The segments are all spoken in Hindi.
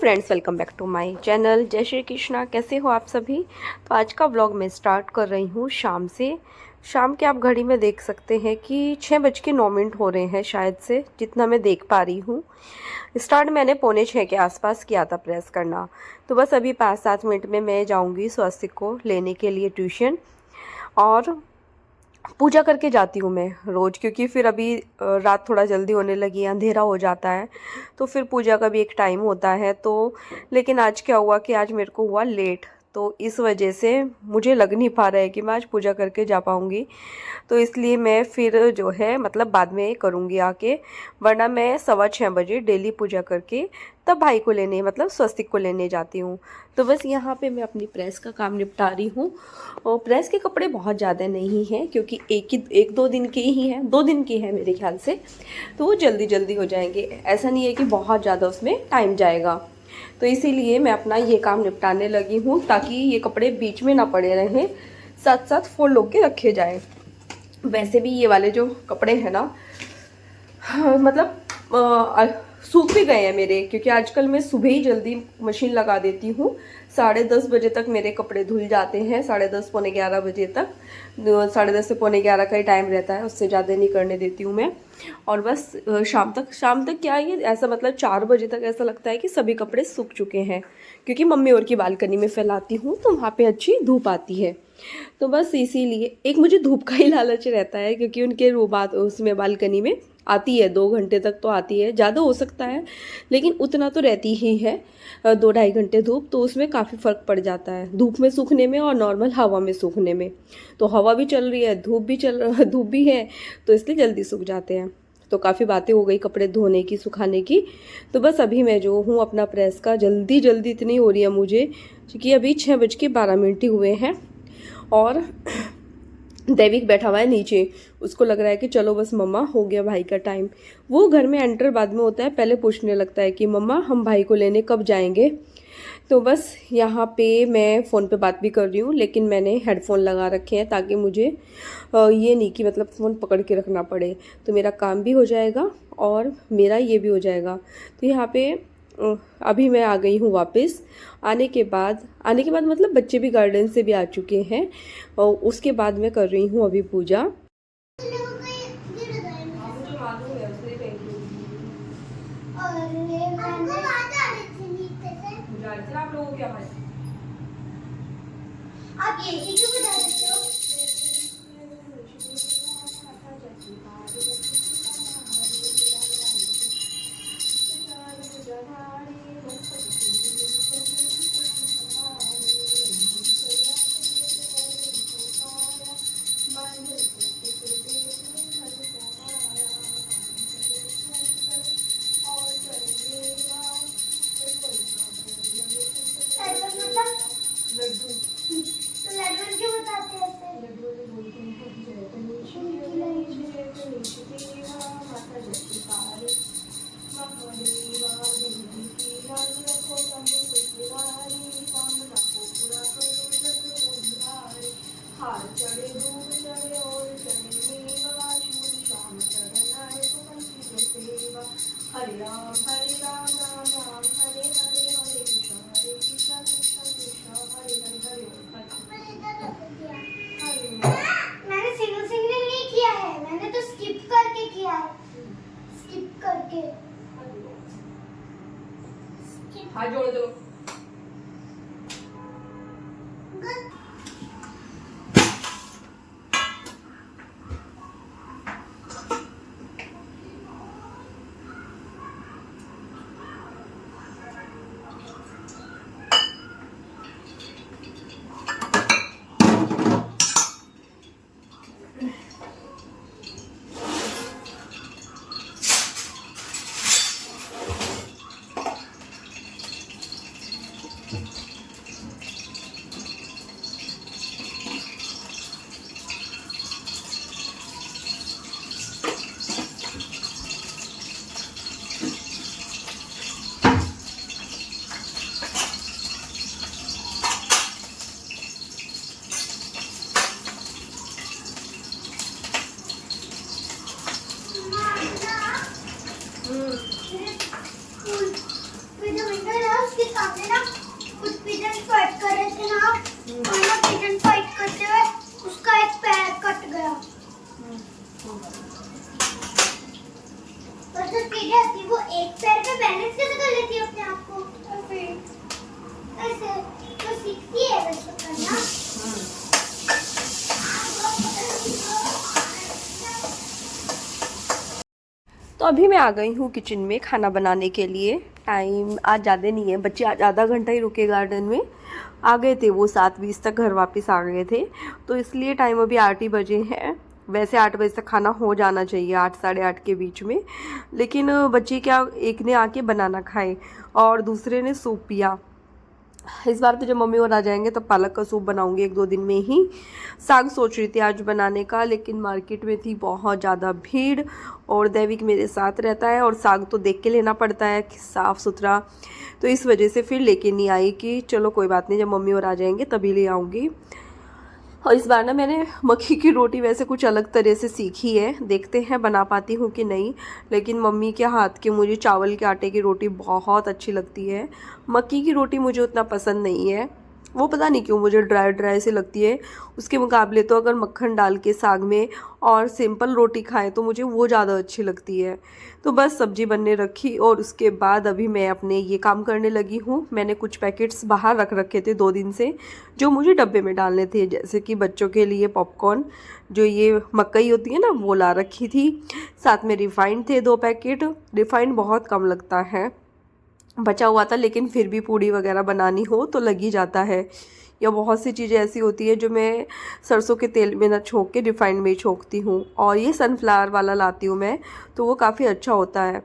Friends, welcome back to my channel. जय श्री कृष्णा। कैसे हो आप सभी। तो आज का व्लॉग मैं स्टार्ट कर रही हूँ शाम से। शाम के आप घड़ी में देख सकते हैं कि 6:09 हो रहे हैं शायद से, जितना मैं देख पा रही हूँ। स्टार्ट मैंने 6:45 के आसपास किया था प्रेस करना। तो बस अभी 5-7 मिनट में मैं जाऊँगी स्वस्तिक को लेने के लिए ट्यूशन, और पूजा करके जाती हूँ मैं रोज़, क्योंकि फिर अभी रात थोड़ा जल्दी होने लगी है, अंधेरा हो जाता है, तो फिर पूजा का भी एक टाइम होता है। तो लेकिन आज क्या हुआ कि आज मेरे को हुआ लेट, तो इस वजह से मुझे लग नहीं पा रहा है कि मैं आज पूजा करके जा पाऊँगी। तो इसलिए मैं फिर जो है मतलब बाद में करूँगी आके, वरना मैं 6:15 डेली पूजा करके तब भाई को लेने मतलब स्वस्तिक को लेने जाती हूँ। तो बस यहाँ पे मैं अपनी प्रेस का काम निपटा रही हूँ। और प्रेस के कपड़े बहुत ज़्यादा नहीं हैं, क्योंकि एक दो दिन के ही हैं, 2 दिन के हैं मेरे ख्याल से, तो वो जल्दी जल्दी हो जाएंगे। ऐसा नहीं है कि बहुत ज़्यादा उसमें टाइम जाएगा। तो इसीलिए मैं अपना ये काम निपटाने लगी हूँ, ताकि ये कपड़े बीच में ना पड़े रहें, साथ साथ फोल्ड होके रखे जाएं। वैसे भी ये वाले जो कपड़े हैं ना, मतलब सूख भी गए हैं मेरे, क्योंकि आजकल मैं सुबह ही जल्दी मशीन लगा देती हूँ। 10:30 बजे तक मेरे कपड़े धुल जाते हैं, 10:30 पौने 11 बजे तक। 10:30 से पौने 11 का ही टाइम रहता है, उससे ज़्यादा नहीं करने देती हूँ मैं। और बस शाम तक क्या है, ऐसा मतलब 4 बजे तक ऐसा लगता है कि सभी कपड़े सूख चुके हैं, क्योंकि मम्मी और की बालकनी में फैलाती हूँ तो वहाँ पे अच्छी धूप आती है। तो बस इसीलिए एक मुझे धूप का ही लालच रहता है, क्योंकि उनके उसमें बालकनी में आती है, 2 घंटे तक तो आती है, ज़्यादा हो सकता है लेकिन उतना तो रहती ही है, 2-2.5 घंटे धूप। तो उसमें काफ़ी फ़र्क पड़ जाता है धूप में सूखने में और नॉर्मल हवा में सूखने में। तो हवा भी चल रही है, धूप भी है, तो इसलिए जल्दी सूख जाते हैं। तो काफ़ी बातें हो गई कपड़े धोने की, सुखाने की। तो बस अभी मैं जो हूँ अपना प्रेस का जल्दी इतनी हो रही है मुझे, क्योंकि अभी 6:12 ही हुए हैं। और दैविक बैठा हुआ है नीचे, उसको लग रहा है कि चलो बस मम्मा हो गया भाई का टाइम। वो घर में एंटर बाद में होता है, पहले पूछने लगता है कि मम्मा हम भाई को लेने कब जाएंगे। तो बस यहाँ पे मैं फ़ोन पे बात भी कर रही हूँ, लेकिन मैंने हेडफोन लगा रखे हैं, ताकि मुझे ये नहीं कि मतलब फ़ोन पकड़ के रखना पड़े। तो मेरा काम भी हो जाएगा और मेरा ये भी हो जाएगा। तो यहाँ पे अभी मैं आ गई हूँ वापस। आने के बाद मतलब बच्चे भी गार्डन से भी आ चुके हैं, और उसके बाद मैं कर रही हूँ अभी पूजा। आप ये क्यों बता देते हो? लड्डू। तो लड्डू क्यों बताते हैं ऐसे? लड्डू वाले बोलते हैं जय गणेश जय गणेश देवा माता जगदीपाली महादेवा देवी की लाज रखो तंबू सुखवारी कामना को पूरा करो लड्डू बंधारे। हार चढ़े दूध चढ़े और चढ़े मेवा शूर शाम चढ़न आए तो पंछी सेवा। हरे राम राम राम हरे हरे हरे कृष्ण कृष्ण कृष्ण हरे हरे हरे। मैंने सिंगल नहीं किया है, मैंने तो स्किप करके किया है। स्किप करके हाथ जोड़ दो। अभी मैं आ गई हूँ किचन में खाना बनाने के लिए। टाइम आज ज़्यादा नहीं है, बच्चे आज आधा घंटा ही रुके गार्डन में। आ गए थे वो 7:20 तक घर वापस आ गए थे, तो इसलिए टाइम अभी 8 ही बजे हैं। वैसे 8 बजे तक खाना हो जाना चाहिए, 8 साढ़े 8 के बीच में। लेकिन बच्चे क्या, एक ने आके बनाना खाए और दूसरे ने सूप पिया। इस बार तो जब मम्मी और आ जाएंगे तब पालक का सूप बनाऊंगी 1-2 दिन में ही। साग सोच रही थी आज बनाने का, लेकिन मार्केट में थी बहुत ज़्यादा भीड़ और दैविक मेरे साथ रहता है और साग तो देख के लेना पड़ता है साफ़ सुथरा, तो इस वजह से फिर लेके नहीं आई कि चलो कोई बात नहीं, जब मम्मी और आ जाएंगे तभी ले आऊँगी। और इस बार ना मैंने मक्की की रोटी वैसे कुछ अलग तरह से सीखी है, देखते हैं बना पाती हूँ कि नहीं। लेकिन मम्मी के हाथ की मुझे चावल के आटे की रोटी बहुत अच्छी लगती है। मक्की की रोटी मुझे उतना पसंद नहीं है, वो पता नहीं क्यों मुझे ड्राई ड्राई सी लगती है। उसके मुकाबले तो अगर मक्खन डाल के साग में और सिंपल रोटी खाएं तो मुझे वो ज़्यादा अच्छी लगती है। तो बस सब्ज़ी बनने रखी और उसके बाद अभी मैं अपने ये काम करने लगी हूँ। मैंने कुछ पैकेट्स बाहर रख रखे थे 2 दिन से, जो मुझे डब्बे में डालने थे, जैसे कि बच्चों के लिए पॉपकॉर्न, जो ये मकई होती है ना, वो ला रखी थी। साथ में रिफ़ाइंड थे 2 पैकेट। रिफ़ाइंड बहुत कम लगता है, बचा हुआ था, लेकिन फिर भी पूड़ी वगैरह बनानी हो तो लग ही जाता है। या बहुत सी चीज़ें ऐसी होती है जो मैं सरसों के तेल में ना छोंक के रिफ़ाइंड में ही छोंकती हूँ, और ये सनफ्लावर वाला लाती हूँ मैं, तो वो काफ़ी अच्छा होता है।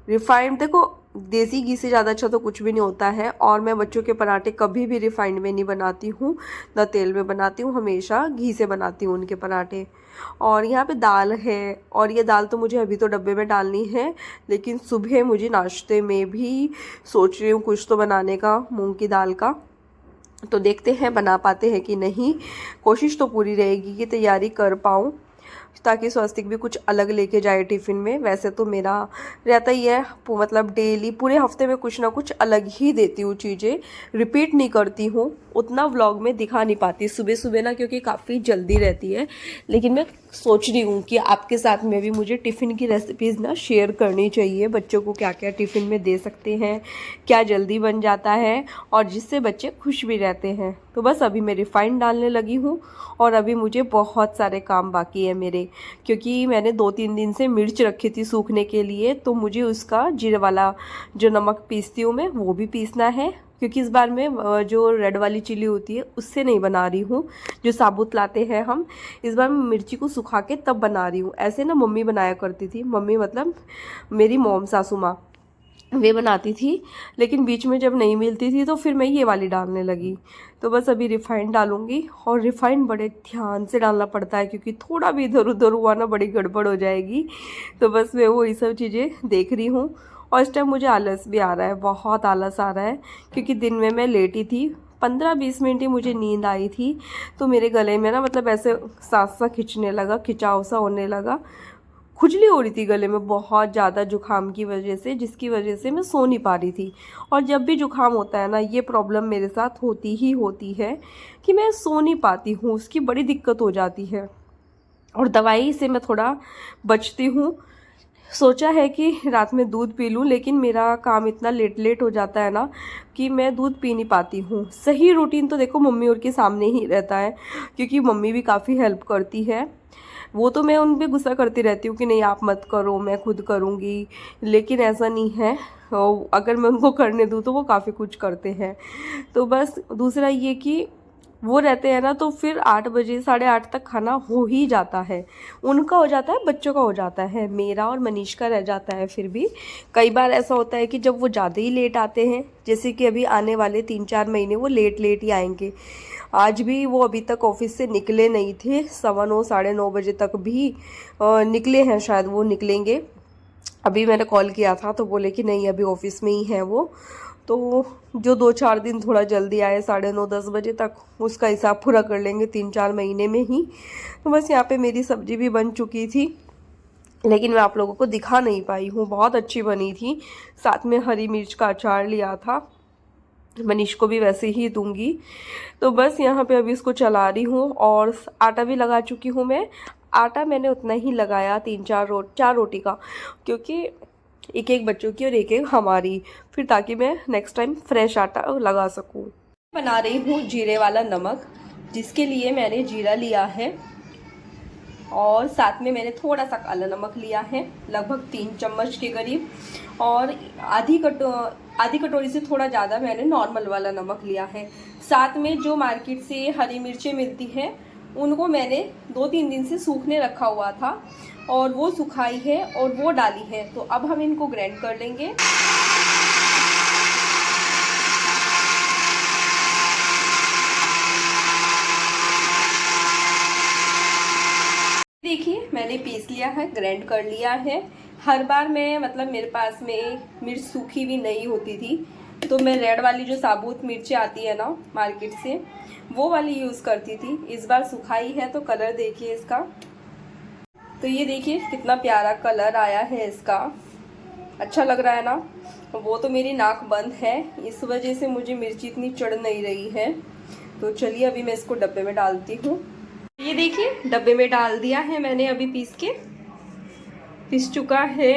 रिफ़ाइंड देखो, देसी घी से ज़्यादा अच्छा तो कुछ भी नहीं होता है। और मैं बच्चों के पराठे कभी भी रिफ़ाइंड में नहीं बनाती हूँ, ना तेल में बनाती हूँ, हमेशा घी से बनाती हूँ उनके पराठे। और यहाँ पे दाल है, और ये दाल तो मुझे अभी तो डब्बे में डालनी है, लेकिन सुबह मुझे नाश्ते में भी सोच रही हूँ कुछ तो बनाने का, मूंग की दाल का। तो देखते हैं बना पाते हैं कि नहीं। कोशिश तो पूरी रहेगी कि तैयारी कर पाऊँ, ताकि स्वस्तिक भी कुछ अलग लेके जाए टिफ़िन में। वैसे तो मेरा रहता ही है, मतलब डेली पूरे हफ्ते में कुछ ना कुछ अलग ही देती हूँ चीज़ें, रिपीट नहीं करती हूँ। उतना व्लॉग में दिखा नहीं पाती सुबह सुबह ना, क्योंकि काफ़ी जल्दी रहती है। लेकिन मैं सोच रही हूँ कि आपके साथ में भी मुझे टिफ़िन की रेसिपीज़ ना शेयर करनी चाहिए। बच्चों को क्या क्या टिफ़िन में दे सकते हैं, क्या जल्दी बन जाता है और जिससे बच्चे खुश भी रहते हैं। तो बस अभी मैं रिफ़ाइंड डालने लगी हूँ, और अभी मुझे बहुत सारे काम बाकी है मेरे, क्योंकि मैंने 2-3 दिन से मिर्च रखी थी सूखने के लिए, तो मुझे उसका जीरे वाला जो नमक पीसती हूँ मैं, वो भी पीसना है। क्योंकि इस बार मैं जो रेड वाली चिली होती है उससे नहीं बना रही हूँ, जो साबुत लाते हैं हम, इस बार मैं मिर्ची को सुखा के तब बना रही हूँ। ऐसे ना मम्मी बनाया करती थी, मम्मी मतलब मेरी मॉम, सासू माँ, वे बनाती थी। लेकिन बीच में जब नहीं मिलती थी तो फिर मैं ये वाली डालने लगी। तो बस अभी रिफ़ाइंड डालूंगी, और रिफ़ाइंड बड़े ध्यान से डालना पड़ता है, क्योंकि थोड़ा भी इधर उधर हुआ ना बड़ी गड़बड़ हो जाएगी। तो बस मैं वही सब चीज़ें देख रही हूँ। और इस टाइम मुझे आलस भी आ रहा है, बहुत आलस आ रहा है, क्योंकि दिन में मैं लेटी थी, 15-20 मिनट ही मुझे नींद आई थी, तो मेरे गले में ना मतलब ऐसे सांस सा खिंचने लगा, खिंचाव सा होने लगा, खुजली हो रही थी गले में बहुत ज़्यादा जुकाम की वजह से, जिसकी वजह से मैं सो नहीं पा रही थी। और जब भी जुकाम होता है ना, ये प्रॉब्लम मेरे साथ होती ही होती है कि मैं सो नहीं पाती हूँ, उसकी बड़ी दिक्कत हो जाती है, और दवाई से मैं थोड़ा बचती हूँ। सोचा है कि रात में दूध पी लूँ, लेकिन मेरा काम इतना लेट लेट हो जाता है ना कि मैं दूध पी नहीं पाती हूँ। सही रूटीन तो देखो मम्मी और के सामने ही रहता है, क्योंकि मम्मी भी काफ़ी हेल्प करती है। वो तो मैं उन पे गुस्सा करती रहती हूँ कि नहीं आप मत करो, मैं खुद करूँगी, लेकिन ऐसा नहीं है। अगर मैं उनको करने दूँ तो वो काफ़ी कुछ करते हैं। तो बस दूसरा ये कि वो रहते हैं ना, तो फिर 8 बजे 8:30 तक खाना हो ही जाता है। उनका हो जाता है, बच्चों का हो जाता है, मेरा और मनीष का रह जाता है। फिर भी कई बार ऐसा होता है कि जब वो ज़्यादा ही लेट आते हैं, जैसे कि अभी आने वाले 3-4 महीने वो लेट लेट ही आएंगे। आज भी वो अभी तक ऑफिस से निकले नहीं थे, 9:15 9:30 बजे तक भी निकले हैं, शायद वो निकलेंगे। अभी मैंने कॉल किया था तो बोले कि नहीं अभी ऑफिस में ही हैं वो। तो जो 2-4 दिन थोड़ा जल्दी आए 9:30-10 बजे तक, उसका हिसाब पूरा कर लेंगे 3-4 महीने में ही। तो बस यहाँ पे मेरी सब्जी भी बन चुकी थी, लेकिन मैं आप लोगों को दिखा नहीं पाई हूँ। बहुत अच्छी बनी थी, साथ में हरी मिर्च का अचार लिया था, मनीष को भी वैसे ही दूंगी। तो बस यहाँ पे अभी इसको चला रही हूँ, और आटा भी लगा चुकी हूँ मैं। आटा मैंने उतना ही लगाया, 4 रोटी का, क्योंकि एक एक बच्चों की और एक एक हमारी, फिर ताकि मैं नेक्स्ट टाइम फ्रेश आटा लगा सकूँ। बना रही हूँ जीरे वाला नमक, जिसके लिए मैंने जीरा लिया है और साथ में मैंने थोड़ा सा काला नमक लिया है, लगभग 3 चम्मच के करीब, और आधी कटोरी से थोड़ा ज़्यादा मैंने नॉर्मल वाला नमक लिया है। साथ में जो मार्केट से हरी मिर्चें मिलती हैं उनको मैंने 2-3 दिन से सूखने रखा हुआ था और वो सुखाई है और वो डाली है। तो अब हम इनको ग्राइंड कर लेंगे। देखिए मैंने पीस लिया है, ग्राइंड कर लिया है। हर बार मैं मतलब मेरे पास में मिर्च सूखी भी नहीं होती थी, तो मैं रेड वाली जो साबुत मिर्ची आती है ना मार्केट से, वो वाली यूज़ करती थी। इस बार सुखाई है तो कलर देखिए इसका, तो ये देखिए कितना प्यारा कलर आया है इसका, अच्छा लग रहा है ना। वो तो मेरी नाक बंद है, इस वजह से मुझे मिर्ची इतनी चढ़ नहीं रही है। तो चलिए अभी मैं इसको डब्बे में डालती हूँ। ये देखिए डब्बे में डाल दिया है मैंने, अभी पीस चुका है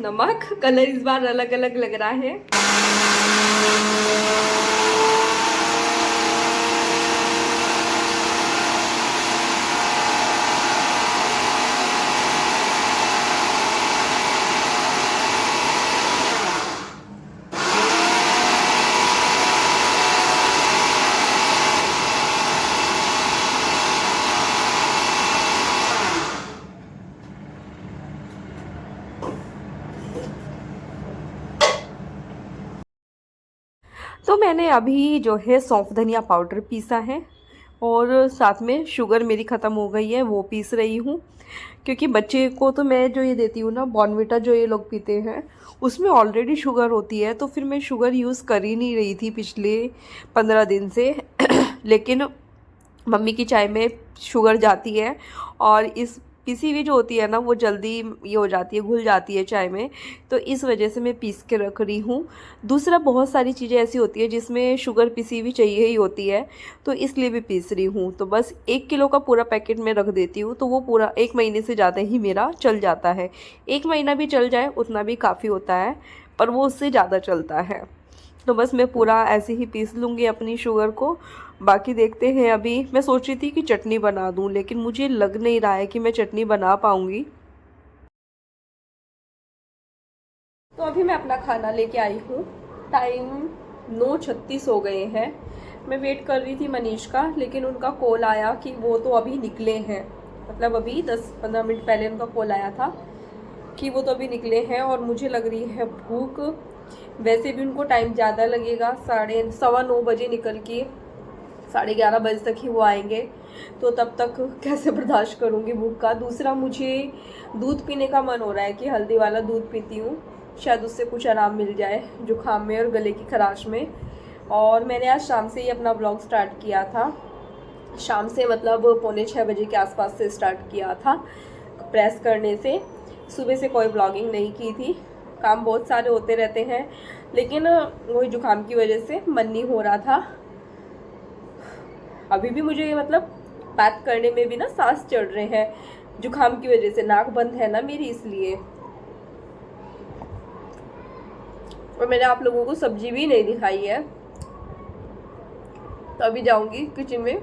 नमक। कलर इस बार अलग अलग लग रहा है। तो मैंने अभी जो है सौंफ धनिया पाउडर पीसा है और साथ में शुगर मेरी ख़त्म हो गई है, वो पीस रही हूँ। क्योंकि बच्चे को तो मैं जो ये देती हूँ ना, बॉर्नविटा जो ये लोग पीते हैं, उसमें ऑलरेडी शुगर होती है, तो फिर मैं शुगर यूज़ कर ही नहीं रही थी पिछले 15 दिन से। लेकिन मम्मी की चाय में शुगर जाती है और इस पिसी हुई जो होती है ना वो जल्दी ये हो जाती है, घुल जाती है चाय में, तो इस वजह से मैं पीस के रख रही हूँ। दूसरा बहुत सारी चीज़ें ऐसी होती है जिसमें शुगर पिसी हुई चाहिए ही होती है, तो इसलिए भी पीस रही हूँ। तो बस 1 किलो का पूरा पैकेट में रख देती हूँ, तो वो पूरा 1 महीने से ज़्यादा ही मेरा चल जाता है। 1 महीना भी चल जाए उतना भी काफ़ी होता है, पर वो उससे ज़्यादा चलता है। तो बस मैं पूरा ऐसे ही पीस लूँगी अपनी शुगर को। बाकी देखते हैं। अभी मैं सोच रही थी कि चटनी बना दूँ, लेकिन मुझे लग नहीं रहा है कि मैं चटनी बना पाऊँगी। तो अभी मैं अपना खाना लेके आई हूँ। टाइम 9:36 हो गए हैं। मैं वेट कर रही थी मनीष का, लेकिन उनका कॉल आया कि वो तो अभी निकले हैं। मतलब अभी 10-15 मिनट पहले उनका कॉल आया था कि वो तो अभी निकले हैं और मुझे लग रही है भूख। वैसे भी उनको टाइम ज़्यादा लगेगा, 9:15 बजे निकल के 11:30 बजे तक ही वो आएंगे, तो तब तक कैसे बर्दाश्त करूँगी भूख का। दूसरा मुझे दूध पीने का मन हो रहा है कि हल्दी वाला दूध पीती हूँ, शायद उससे कुछ आराम मिल जाए जुकाम में और गले की खराश में। और मैंने आज शाम से ही अपना ब्लॉग स्टार्ट किया था, शाम से मतलब 5:45 बजे के आसपास से स्टार्ट किया था प्रेस करने से। सुबह से कोई ब्लॉगिंग नहीं की थी, काम बहुत सारे होते रहते हैं, लेकिन वही जुकाम की वजह से मन नहीं हो रहा था। अभी भी मुझे मतलब बात करने में भी ना सांस चढ़ रहे हैं, जुकाम की वजह से, नाक बंद है ना मेरी, इसलिए। और मैंने आप लोगों को सब्जी भी नहीं दिखाई है, तो अभी जाऊंगी किचन में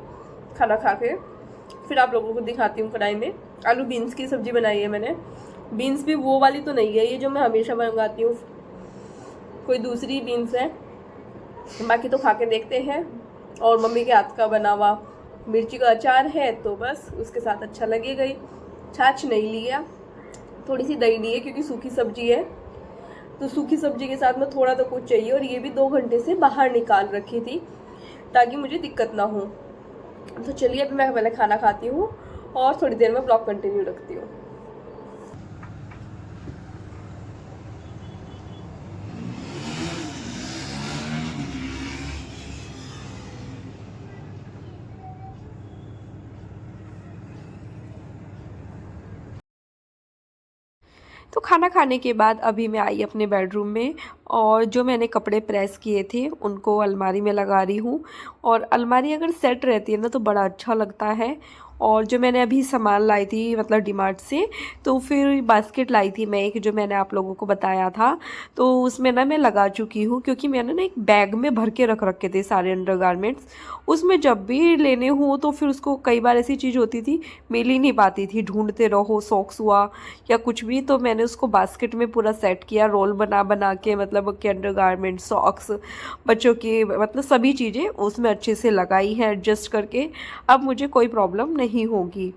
खाना खा के, फिर आप लोगों को दिखाती हूँ। कढ़ाई में आलू बीन्स की सब्जी बनाई है मैंने। बीन्स भी वो वाली तो नहीं है, ये जो मैं हमेशा मंगाती हूँ, कोई दूसरी बीन्स है। बाकी तो खा के देखते हैं। और मम्मी के हाथ का बना हुआ मिर्ची का अचार है, तो बस उसके साथ अच्छा लगेगा ही। छाछ नहीं लिया, थोड़ी सी दही ली है क्योंकि सूखी सब्जी है, तो सूखी सब्जी के साथ में थोड़ा तो कुछ चाहिए। और ये भी 2 घंटे से बाहर निकाल रखी थी ताकि मुझे दिक्कत ना हो। तो चलिए अभी मैं पहले खाना खाती हूँ और थोड़ी देर में ब्लॉग कंटिन्यू रखती हूँ। तो खाना खाने के बाद अभी मैं आई अपने बेडरूम में, और जो मैंने कपड़े प्रेस किए थे उनको अलमारी में लगा रही हूँ। और अलमारी अगर सेट रहती है ना तो बड़ा अच्छा लगता है। और जो मैंने अभी सामान लाई थी मतलब डीमार्ट से, तो फिर बास्केट लाई थी मैं एक, जो मैंने आप लोगों को बताया था। तो उसमें ना मैं लगा चुकी हूँ, क्योंकि मैंने ना एक बैग में भर के रख रखे थे सारे अंडरगारमेंट्स। उसमें जब भी लेने हो तो फिर उसको कई बार ऐसी चीज़ होती थी मिल ही नहीं पाती थी, ढूंढते रहो, सॉक्स हुआ या कुछ भी। तो मैंने उसको बास्केट में पूरा सेट किया, रोल बना बना के, मतलब कि अंडरगारमेंट, सॉक्स, बच्चों की मतलब सभी चीज़ें उसमें अच्छे से लगाई हैं एडजस्ट करके। अब मुझे कोई प्रॉब्लम नहीं होगी।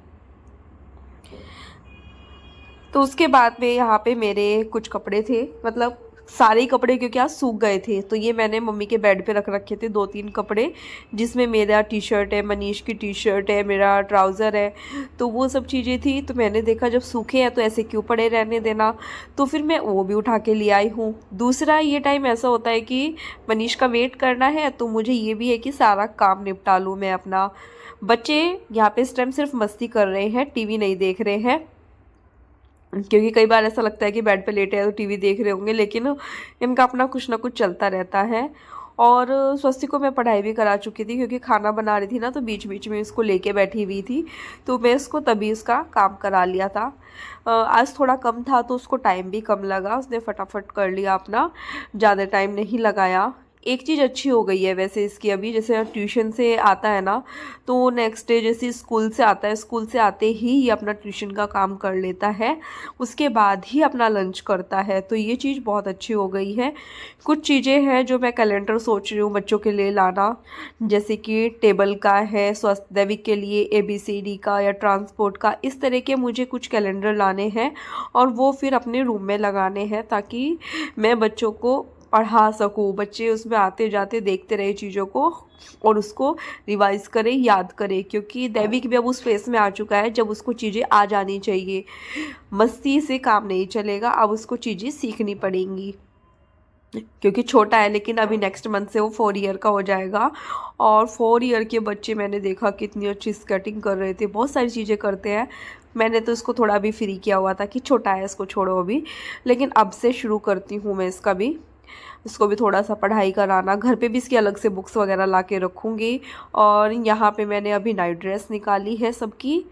तो उसके बाद में यहाँ पे मेरे कुछ कपड़े थे, मतलब सारे ही कपड़े, क्योंकि आज सूख गए थे। तो ये मैंने मम्मी के बेड पे रख रखे थे 2-3 कपड़े, जिसमें मेरा टी शर्ट है, मनीष की टी शर्ट है, मेरा ट्राउज़र है। तो वो सब चीज़ें थी। तो मैंने देखा जब सूखे हैं तो ऐसे क्यों पड़े रहने देना, तो फिर मैं वो भी उठा के ले आई हूँ। दूसरा, ये टाइम ऐसा होता है कि मनीष का वेट करना है, तो मुझे ये भी है कि सारा काम निपटा लूँ मैं अपना। बच्चे यहाँ पे इस टाइम सिर्फ मस्ती कर रहे हैं, टीवी नहीं देख रहे हैं, क्योंकि कई बार ऐसा लगता है कि बेड पे लेटे हैं तो टीवी देख रहे होंगे, लेकिन इनका अपना कुछ ना कुछ चलता रहता है। और स्वस्ति को मैं पढ़ाई भी करा चुकी थी, क्योंकि खाना बना रही थी ना, तो बीच बीच में इसको लेके बैठी हुई थी, तो मैं इसको तभी उसका काम करा लिया था। आज थोड़ा कम था तो उसको टाइम भी कम लगा, उसने फटाफट कर लिया अपना, ज़्यादा टाइम नहीं लगाया। एक चीज़ अच्छी हो गई है वैसे इसकी अभी, जैसे ट्यूशन से आता है ना, तो नेक्स्ट डे जैसे स्कूल से आता है, स्कूल से आते ही ये अपना ट्यूशन का काम कर लेता है, उसके बाद ही अपना लंच करता है। तो ये चीज़ बहुत अच्छी हो गई है। कुछ चीज़ें हैं जो मैं कैलेंडर सोच रही हूँ बच्चों के लिए लाना, जैसे कि टेबल का है, स्वस्थ दैविक के लिए ABCD का या ट्रांसपोर्ट का, इस तरह के मुझे कुछ कैलेंडर लाने हैं और वो फिर अपने रूम में लगाने हैं, ताकि मैं बच्चों को पढ़ा सकूँ, बच्चे उसमें आते जाते देखते रहे चीज़ों को और उसको रिवाइज करें, याद करें। क्योंकि दैविक भी अब उस फेस में आ चुका है जब उसको चीज़ें आ जानी चाहिए, मस्ती से काम नहीं चलेगा, अब उसको चीज़ें सीखनी पड़ेंगी, क्योंकि छोटा है। लेकिन अभी नेक्स्ट मंथ से वो 4 ईयर का हो जाएगा, और 4 ईयर के बच्चे मैंने देखा कितनी अच्छी स्केटिंग कर रहे थे, बहुत सारी चीज़ें करते हैं। मैंने तो इसको थोड़ा भी फ्री किया हुआ था कि छोटा है, इसको छोड़ो अभी, लेकिन अब से शुरू करती हूँ मैं इसका भी, इसको भी थोड़ा सा पढ़ाई कराना। घर पे भी इसकी अलग से बुक्स वगैरह ला के रखूँगी। और यहाँ पे मैंने अभी नाइट ड्रेस निकाली है सबकी।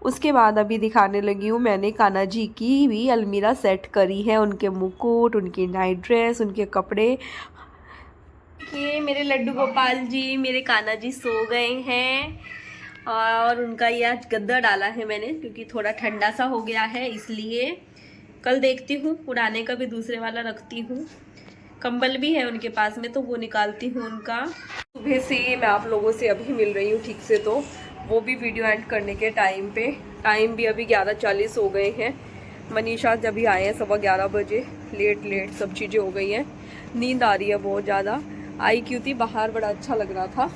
उसके बाद अभी दिखाने लगी हूँ, मैंने कान्हा जी की भी अलमीरा सेट करी है, उनके मुकुट, उनकी नाइट ड्रेस, उनके कपड़े। ये मेरे लड्डू गोपाल जी, मेरे कान्हा जी सो गए हैं, और उनका ये आज गद्दा डाला है मैंने, क्योंकि थोड़ा ठंडा सा हो गया है इसलिए। कल देखती हूँ, पुराने का भी दूसरे वाला रखती हूँ। कंबल भी है उनके पास में, तो वो निकालती हूँ उनका। सुबह से मैं आप लोगों से अभी मिल रही हूँ ठीक से, तो वो भी वीडियो एंड करने के टाइम पे। टाइम भी अभी 11:40 हो गए हैं। मनीषा जब भी आए हैं 11:15 बजे, लेट सब चीज़ें हो गई हैं। नींद आ रही है बहुत ज़्यादा। आई क्यों थी, बाहर बड़ा अच्छा लग रहा था,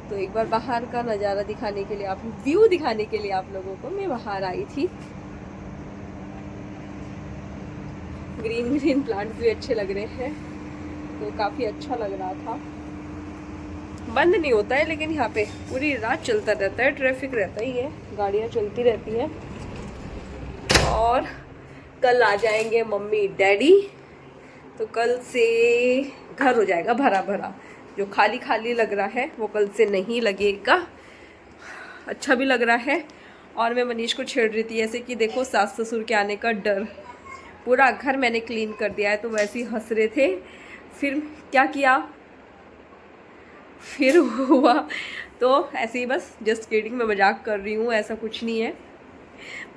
तो एक बार बाहर का नज़ारा दिखाने के लिए, आप व्यू दिखाने के लिए आप लोगों को मैं बाहर आई थी। ग्रीन प्लांट्स भी अच्छे लग रहे हैं, तो काफ़ी अच्छा लग रहा था। बंद नहीं होता है लेकिन यहाँ पे पूरी रात चलता रहता है, ट्रैफिक रहता ही है, गाड़ियाँ चलती रहती हैं। और कल आ जाएंगे मम्मी डैडी, तो कल से घर हो जाएगा भरा भरा। जो खाली खाली लग रहा है वो कल से नहीं लगेगा, अच्छा भी लग रहा है। और मैं मनीष को छेड़ रही थी ऐसे कि देखो सास ससुर के आने का डर, पूरा घर मैंने क्लीन कर दिया है, तो वैसे ही हंस रहे थे। फिर क्या किया, फिर हुआ तो ऐसे ही बस जस्ट किडिंग, मैं मजाक कर रही हूँ, ऐसा कुछ नहीं है।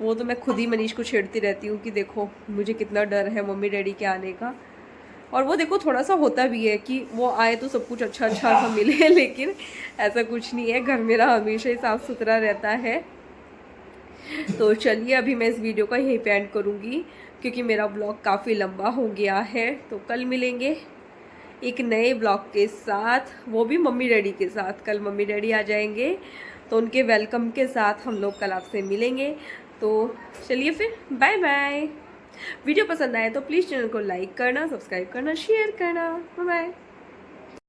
वो तो मैं खुद ही मनीष को छेड़ती रहती हूँ कि देखो मुझे कितना डर है मम्मी डैडी के आने का। और वो देखो थोड़ा सा होता भी है कि वो आए तो सब कुछ अच्छा सा मिले, लेकिन ऐसा कुछ नहीं है, घर मेरा हमेशा ही साफ़ सुथरा रहता है। तो चलिए अभी मैं इस वीडियो का यहीं पे एंड करूँगी, क्योंकि मेरा ब्लॉग काफ़ी लंबा हो गया है। तो कल मिलेंगे एक नए ब्लॉग के साथ, वो भी मम्मी डैडी के साथ। कल मम्मी डैडी आ जाएंगे, तो उनके वेलकम के साथ हम लोग कल आपसे मिलेंगे। तो चलिए फिर, बाय बाय। वीडियो पसंद आए तो प्लीज़ चैनल को लाइक करना, सब्सक्राइब करना, शेयर करना। Bye bye.